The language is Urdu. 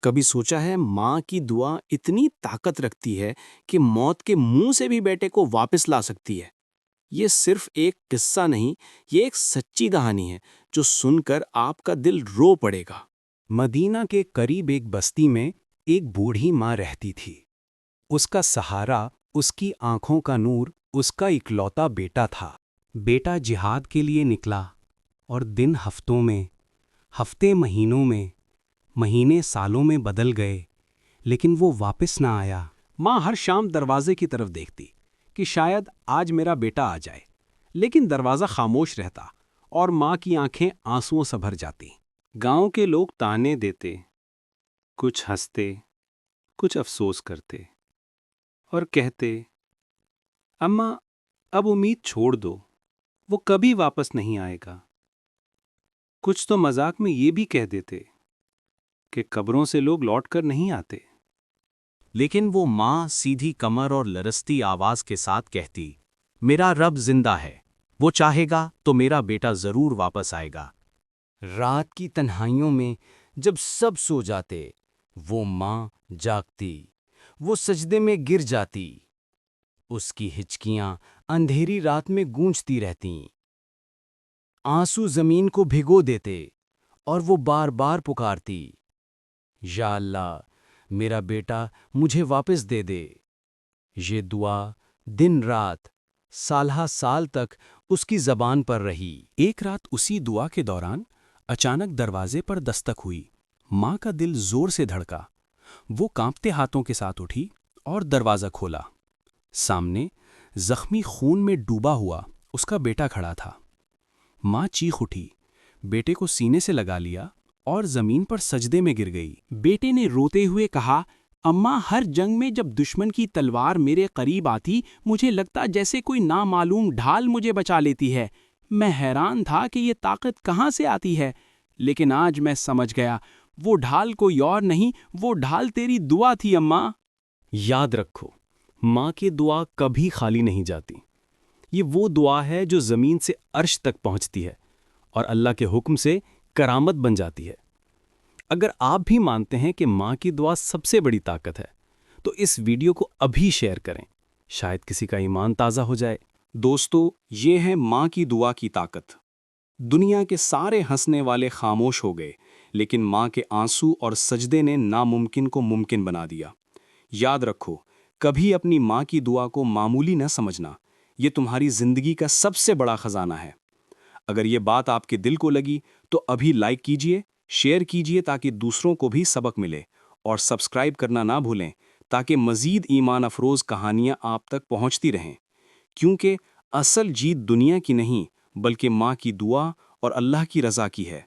کبھی سوچا ہے ماں کی دعا اتنی طاقت رکھتی ہے کہ موت کے منہ سے بھی بیٹے کو واپس لا سکتی ہے؟ یہ صرف ایک قصہ نہیں، یہ ایک سچی کہانی ہے جو سن کر آپ کا دل رو پڑے گا۔ مدینہ کے قریب ایک بستی میں ایک بوڑھی ماں رہتی تھی۔ اس کا سہارا، اس کی آنکھوں کا نور، اس کا اکلوتا بیٹا تھا۔ بیٹا جہاد کے لیے نکلا اور دن ہفتوں میں، ہفتے مہینوں میں، مہینے سالوں میں بدل گئے، لیکن وہ واپس نہ آیا۔ ماں ہر شام دروازے کی طرف دیکھتی کہ شاید آج میرا بیٹا آ جائے، لیکن دروازہ خاموش رہتا اور ماں کی آنکھیں آنسوؤں سے بھر جاتی۔ گاؤں کے لوگ تانے دیتے، کچھ ہنستے، کچھ افسوس کرتے اور کہتے، اماں اب امید چھوڑ دو، وہ کبھی واپس نہیں آئے گا۔ کچھ تو مذاق میں یہ بھی کہہ دیتے کہ قبروں سے لوگ لوٹ کر نہیں آتے۔ لیکن وہ ماں سیدھی کمر اور لرزتی آواز کے ساتھ کہتی، میرا رب زندہ ہے، وہ چاہے گا تو میرا بیٹا ضرور واپس آئے گا۔ رات کی تنہائیوں میں جب سب سو جاتے، وہ ماں جاگتی، وہ سجدے میں گر جاتی۔ اس کی ہچکیاں اندھیری رات میں گونجتی رہتیں، آنسو زمین کو بھگو دیتے اور وہ بار بار پکارتی، یا اللہ میرا بیٹا مجھے واپس دے دے۔ یہ دعا دن رات، سالہ سال تک اس کی زبان پر رہی۔ ایک رات اسی دعا کے دوران اچانک دروازے پر دستک ہوئی۔ ماں کا دل زور سے دھڑکا۔ وہ کانپتے ہاتھوں کے ساتھ اٹھی اور دروازہ کھولا۔ سامنے زخمی خون میں ڈوبا ہوا اس کا بیٹا کھڑا تھا۔ ماں چیخ اٹھی، بیٹے کو سینے سے لگا لیا اور زمین پر سجدے میں گر گئی۔ بیٹے نے روتے ہوئے کہا، اماں ہر جنگ میں جب دشمن کی تلوار میرے قریب آتی، مجھے لگتا جیسے کوئی نامعلوم ڈھال مجھے بچا لیتی ہے۔ میں حیران تھا کہ یہ طاقت کہاں سے آتی ہے، لیکن آج میں سمجھ گیا، وہ ڈھال کوئی اور نہیں، وہ ڈھال تیری دعا تھی اماں۔ یاد رکھو، ماں کی دعا کبھی خالی نہیں جاتی۔ یہ وہ دعا ہے جو زمین سے عرش تک پہنچتی ہے اور اللہ کے حکم سے کرامت بن جاتی ہے۔ اگر آپ بھی مانتے ہیں کہ ماں کی دعا سب سے بڑی طاقت ہے، تو اس ویڈیو کو ابھی شیئر کریں، شاید کسی کا ایمان تازہ ہو جائے۔ دوستو، یہ ہے ماں کی دعا کی طاقت۔ دنیا کے سارے ہنسنے والے خاموش ہو گئے، لیکن ماں کے آنسو اور سجدے نے ناممکن کو ممکن بنا دیا۔ یاد رکھو، کبھی اپنی ماں کی دعا کو معمولی نہ سمجھنا، یہ تمہاری زندگی کا سب سے بڑا خزانہ ہے۔ اگر یہ بات آپ کے دل کو لگی تو ابھی لائک کیجئے، شیئر کیجئے تاکہ دوسروں کو بھی سبق ملے، اور سبسکرائب کرنا نہ بھولیں تاکہ مزید ایمان افروز کہانیاں آپ تک پہنچتی رہیں، کیونکہ اصل جیت دنیا کی نہیں بلکہ ماں کی دعا اور اللہ کی رضا کی ہے۔